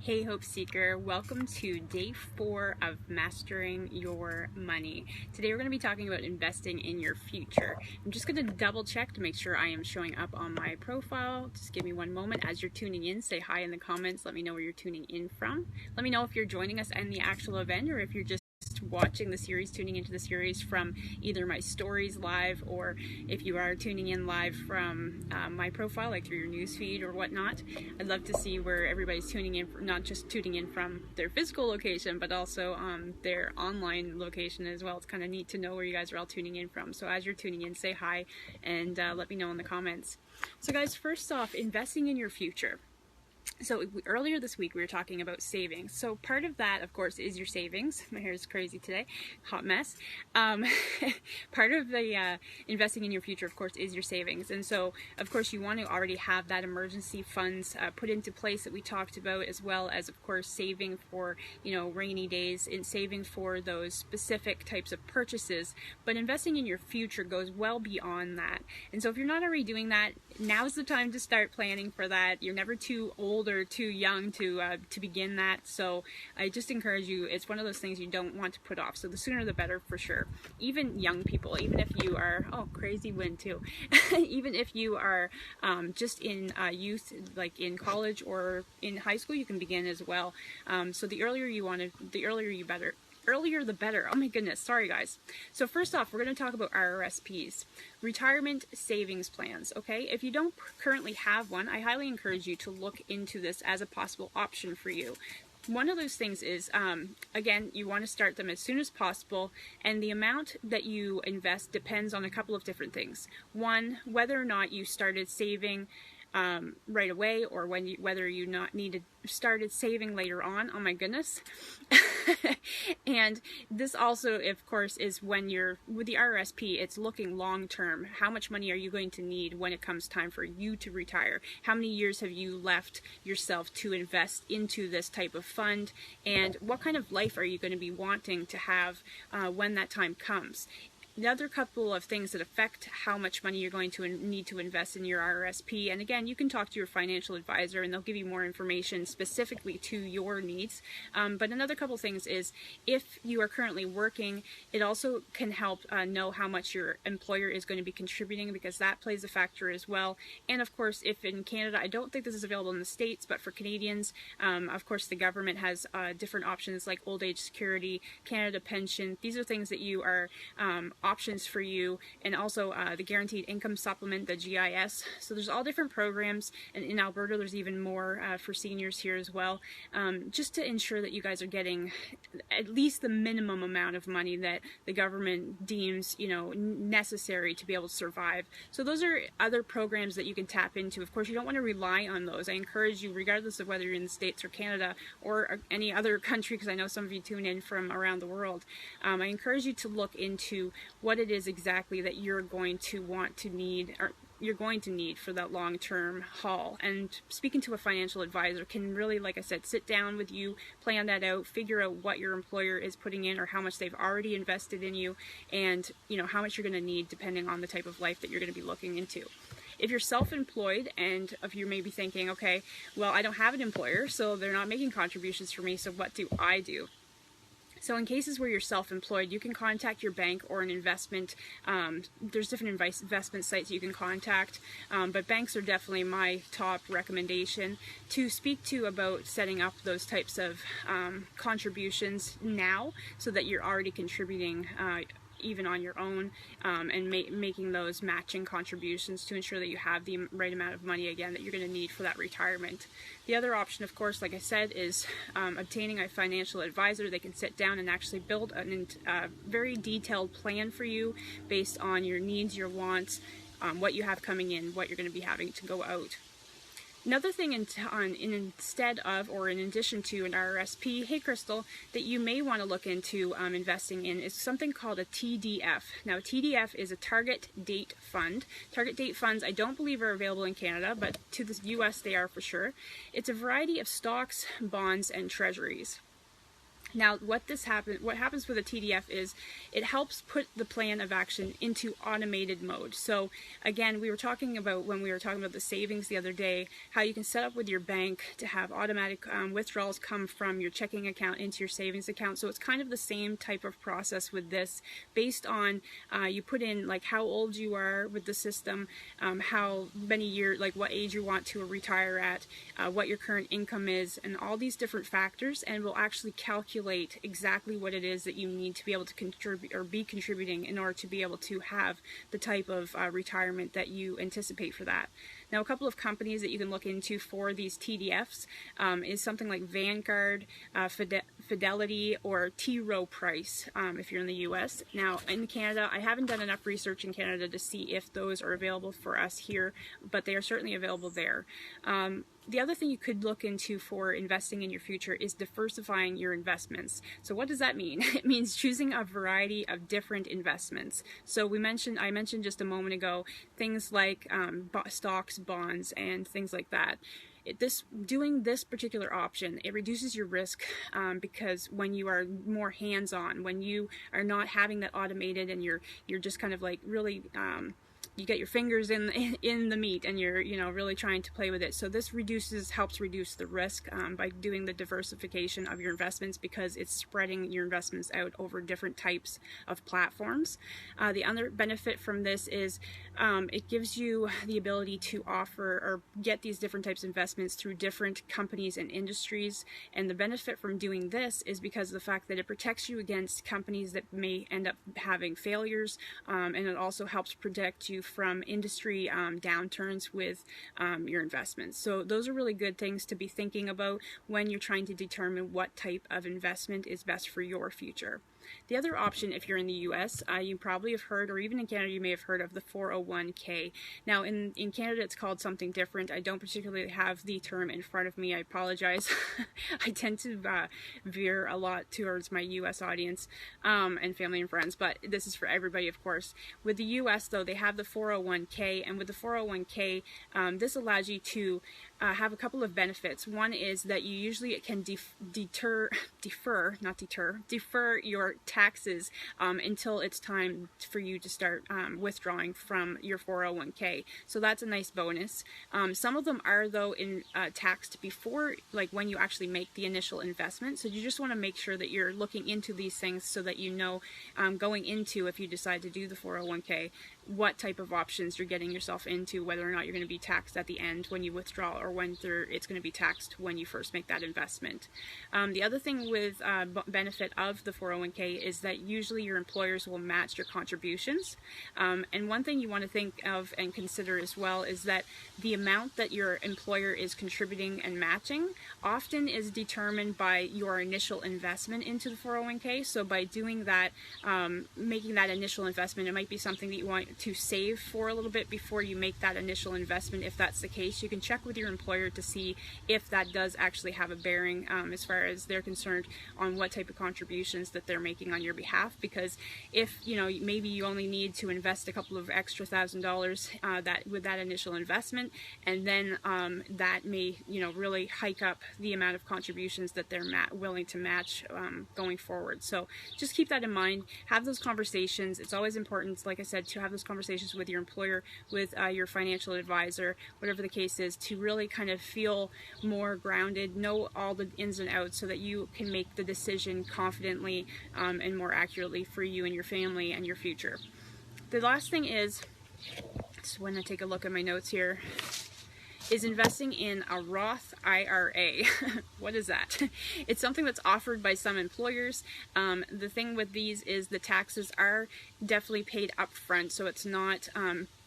Hey Hope Seeker, welcome to day 4 of Mastering Your Money. Today we're going to be talking about investing in your future. I'm just going to double check to make sure I am showing up on my profile. Just give me one moment. As you're tuning in, say hi in the comments. Let me know where you're tuning in from. Let me know if you're joining us in the actual event or if you're just watching the series, tuning into the series from either my stories live, or if you are tuning in live from my profile, like through your newsfeed or whatnot. I'd love to see where everybody's tuning in, not just tuning in from their physical location, but also their online location as well. It's kind of neat to know where you guys are all tuning in from. So as you're tuning in, say hi and let me know in the comments. So guys, first off, investing in your future. So earlier this week we were talking about savings. So part of that, of course, is your savings. My hair is crazy today, hot mess. Part of the investing in your future, of course, is your savings. And so, of course, you want to already have that emergency funds put into place that we talked about, as well as, of course, saving for, rainy days and saving for those specific types of purchases. But investing in your future goes well beyond that. And so if you're not already doing that, now's the time to start planning for that. You're never too old or too young to begin that. So I just encourage you, it's one of those things you don't want to put off. So the sooner the better, for sure. Even young people, even if you are, crazy wind too, even if you are just in youth, like in college or in high school, you can begin as well. So the earlier the better. Oh my goodness, sorry guys. So first off, we're going to talk about RRSPs, retirement savings plans, okay? If you don't currently have one, I highly encourage you to look into this as a possible option for you. One of those things is, again, you want to start them as soon as possible, and the amount that you invest depends on a couple of different things. One, whether or not you started saving right away, or whether you started saving later on. Oh my goodness. And this also, of course, is when you're with the RRSP, it's looking long term. How much money are you going to need when it comes time for you to retire? How many years have you left yourself to invest into this type of fund? And what kind of life are you going to be wanting to have when that time comes? Another couple of things that affect how much money you're going to need to invest in your RRSP, and again, you can talk to your financial advisor and they'll give you more information specifically to your needs. But another couple things is, if you are currently working, it also can help know how much your employer is going to be contributing, because that plays a factor as well. And of course, if in Canada, I don't think this is available in the States, but for Canadians, of course, the government has different options like old age security, Canada pension. These are things that you are options for you, and also the guaranteed income supplement, the GIS. So there's all different programs, and in Alberta there's even more for seniors here as well, just to ensure that you guys are getting at least the minimum amount of money that the government deems necessary to be able to survive. So those are other programs that you can tap into. Of course, you don't want to rely on those. I encourage you, regardless of whether you're in the States or Canada or any other country, because I know some of you tune in from around the world, I encourage you to look into what it is exactly that you're going to want to need, or you're going to need for that long-term haul. And speaking to a financial advisor can really, like I said, sit down with you, plan that out, figure out what your employer is putting in or how much they've already invested in you, and how much you're going to need depending on the type of life that you're going to be looking into. If you're self-employed, and if you may be thinking, okay, well, I don't have an employer, so they're not making contributions for me, so what do I do? So in cases where you're self-employed, you can contact your bank or an investment. There's different investment sites you can contact, but banks are definitely my top recommendation to speak to about setting up those types of contributions now, so that you're already contributing even on your own, and making those matching contributions to ensure that you have the right amount of money, again, that you're going to need for that retirement. The other option, of course, like I said, is obtaining a financial advisor. They can sit down and actually build a very detailed plan for you based on your needs, your wants, what you have coming in, what you're going to be having to go out. Another thing instead of, or in addition to, an RRSP, hey Crystal, that you may want to look into investing in is something called a TDF. Now, TDF is a target date fund. Target date funds, I don't believe, are available in Canada, but to the US they are for sure. It's a variety of stocks, bonds, and treasuries. Now, what happens with a TDF is it helps put the plan of action into automated mode. So again, we were talking about, when we were talking about the savings the other day, how you can set up with your bank to have automatic withdrawals come from your checking account into your savings account. So it's kind of the same type of process with this, based on you put in like how old you are with the system, how many years, like what age you want to retire at, what your current income is, and all these different factors, and will actually calculate exactly what it is that you need to be able to contribute or be contributing in order to be able to have the type of retirement that you anticipate for that. Now, a couple of companies that you can look into for these TDFs is something like Vanguard, Fidelity, or T. Rowe Price if you're in the US. Now, in Canada, I haven't done enough research in Canada to see if those are available for us here, but they are certainly available there. The other thing you could look into for investing in your future is diversifying your investments. So what does that mean? It means choosing a variety of different investments. So I mentioned just a moment ago, things like stocks, bonds, and things like that. Doing this particular option, it reduces your risk because when you are more hands-on, when you are not having that automated, and you're just kind of like really you get your fingers in the meat, and you're really trying to play with it. So this helps reduce the risk by doing the diversification of your investments, because it's spreading your investments out over different types of platforms. The other benefit from this is it gives you the ability to offer or get these different types of investments through different companies and industries. And the benefit from doing this is because of the fact that it protects you against companies that may end up having failures, and it also helps protect you from industry downturns with your investments. So those are really good things to be thinking about when you're trying to determine what type of investment is best for your future. The other option, if you're in the US, you probably have heard, or even in Canada you may have heard of, the 401k. Now in Canada it's called something different. I don't particularly have the term in front of me, I apologize. I tend to veer a lot towards my US audience and family and friends, but this is for everybody, of course. With the US though, they have the 401k, and with the 401k, this allows you to have a couple of benefits. One is that you usually can defer your taxes until it's time for you to start withdrawing from your 401k. So that's a nice bonus. Some of them are though taxed before, like when you actually make the initial investment. So you just want to make sure that you're looking into these things so that you know going into, if you decide to do the 401k, what type of options you're getting yourself into, whether or not you're going to be taxed at the end when you withdraw, or when it's going to be taxed when you first make that investment. The other thing with benefit of the 401k is that usually your employers will match your contributions. And one thing you want to think of and consider as well is that the amount that your employer is contributing and matching often is determined by your initial investment into the 401k. So by doing that, making that initial investment, it might be something that you want to save for a little bit before you make that initial investment. If that's the case, you can check with your employer to see if that does actually have a bearing as far as they're concerned on what type of contributions that they're making on your behalf. Because if maybe you only need to invest a couple of extra $1,000 that with that initial investment, and then that may really hike up the amount of contributions that they're willing to match going forward. So just keep that in mind. Have those conversations. It's always important, like I said, to have those conversations with your employer, with your financial advisor, whatever the case is, to really kind of feel more grounded, know all the ins and outs, so that you can make the decision confidently and more accurately for you and your family and your future. The last thing is, so when I take a look at my notes here, is investing in a Roth IRA. What is that? It's something that's offered by some employers. The thing with these is the taxes are definitely paid up front, so it's not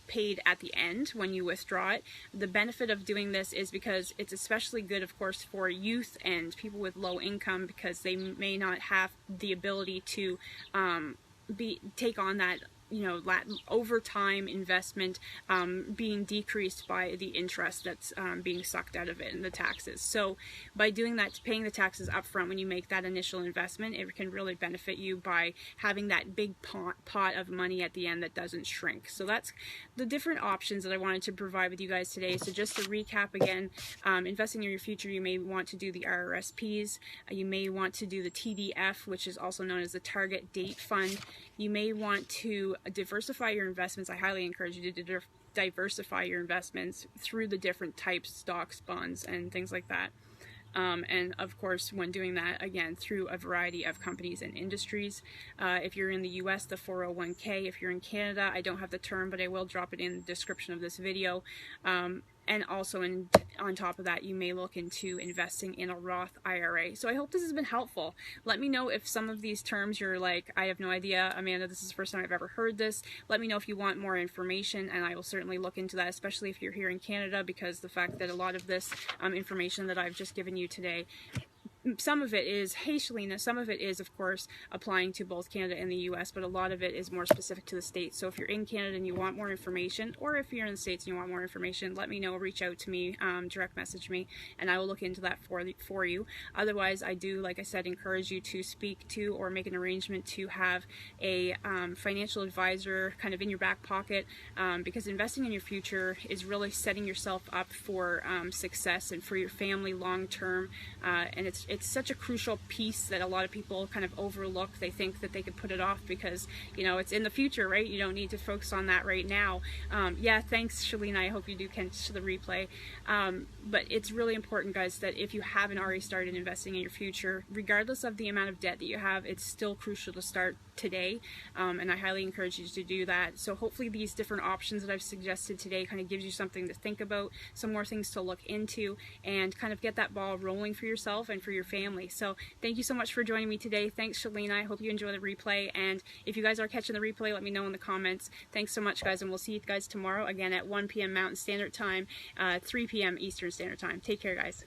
paid at the end when you withdraw it. The benefit of doing this is because it's especially good, of course, for youth and people with low income, because they may not have the ability to take on that over time investment being decreased by the interest that's being sucked out of it and the taxes. So by doing that, paying the taxes up front when you make that initial investment, it can really benefit you by having that big pot of money at the end that doesn't shrink. So that's the different options that I wanted to provide with you guys today. So just to recap again, investing in your future, you may want to do the RRSPs, you may want to do the TDF, which is also known as the Target Date Fund. You may want to diversify your investments. I highly encourage you to diversify your investments through the different types, stocks, bonds, and things like that. And of course, when doing that, again, through a variety of companies and industries. If you're in the US, the 401k. If you're in Canada, I don't have the term, but I will drop it in the description of this video. And also on top of that, you may look into investing in a Roth IRA. So I hope this has been helpful. Let me know if some of these terms you're like, I have no idea, Amanda, this is the first time I've ever heard this. Let me know if you want more information, and I will certainly look into that, especially if you're here in Canada, because the fact that a lot of this information that I've just given you today, some of it is, hey Shalina, some of it is of course applying to both Canada and the US, but a lot of it is more specific to the States. So if you're in Canada and you want more information, or if you're in the States and you want more information, let me know, reach out to me, direct message me, and I will look into that for you. Otherwise, I do, like I said, encourage you to speak to or make an arrangement to have a financial advisor kind of in your back pocket, because investing in your future is really setting yourself up for success and for your family long term, and it's such a crucial piece that a lot of people kind of overlook. They think that they could put it off because, it's in the future, right? You don't need to focus on that right now. Yeah, thanks, Shalina. I hope you do catch the replay. But it's really important, guys, that if you haven't already started investing in your future, regardless of the amount of debt that you have, it's still crucial to start today, and I highly encourage you to do that. So hopefully these different options that I've suggested today kind of gives you something to think about, some more things to look into, and kind of get that ball rolling for yourself and for your family. So thank you so much for joining me today. Thanks, Shalina. I hope you enjoy the replay, and if you guys are catching the replay, let me know in the comments. Thanks so much, guys, and we'll see you guys tomorrow again at 1 p.m. Mountain Standard Time, 3 p.m. Eastern Standard Time. Take care, guys.